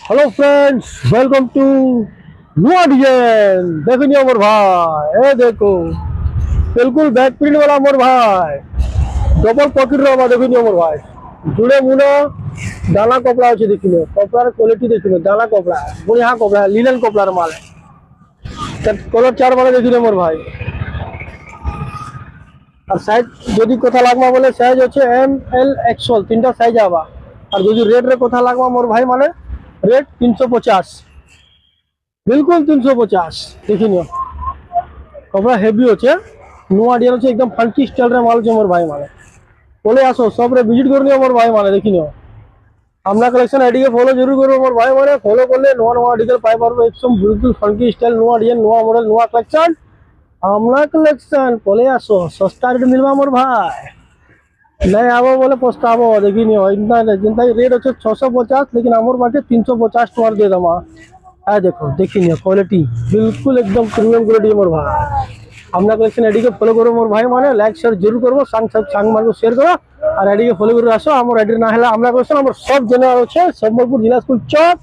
Hello friends, welcome to नुआ design. देखो नहीं मोर भाई, ए देखो बिल्कुल बैक प्रिंट वाला मोर भाई, डबल पॉकेट रहा। देखो नहीं मोर भाई, जुड़े मुना दाना कपड़ा अच्छे देखिए, कपड़ार क्वालिटी देखिए, दाना कपड़ा बढ़िया कपड़ा, लिनन कपड़ार माल कलर चार बारे देखिए मोर भाई। আর সাইজ যদি কথা লাগবা বলে সাইজ হচ্ছে এম এল এক্সএল তিনটা সাইজ আবা। আর যদি রেট রে কথা লাগবা মোর ভাই মানে রেট 350, बिल्कुल 350। देखी नियो कपड़ा हेवी होचे, नुआ डिजाइन होचे, एकदम फंकी स्टाइल रे माल होचे मोर भाई माने। बोले आसो सब रे विजिट कर नियो मोर भाई माने। देखी नियो আমরা কালেকশন আইডি কে ফলো জরুর করবো মোর ভাই মানে। ফলো করলে নোয়া নোয়া আর্টিকেল পাই পারবো, একদম বিলকুল ফাঙ্কি স্টাইল, নোয়া ডিজাইন, নোয়া মডেল, নোয়া কালেকশন। আমরা কালেকশন বলে আসো, সস্তা রেট মিলবা মোর ভাই। नहीं आवो बोले पछतावो। देखी नहीं इतना जितना रेट अच्छे 650, लेकिन आमर बाटे 350 टकर दे दमा। आ देखो देखी नहीं क्वालिटी बिल्कुल एकदम प्रीमियम क्वालिटी मोर भाई। हमरा कलेक्शन आईडी के फॉलो करो मोर भाई माने, लाइक शेयर जरूर करबो, सांग मान को शेयर करो और आईडी के फॉलो कर आसो। आमर आईडी ना हला हमरा कलेक्शन आमर सब जगह আছে, সম্বলপুর जिला स्कूल चौक।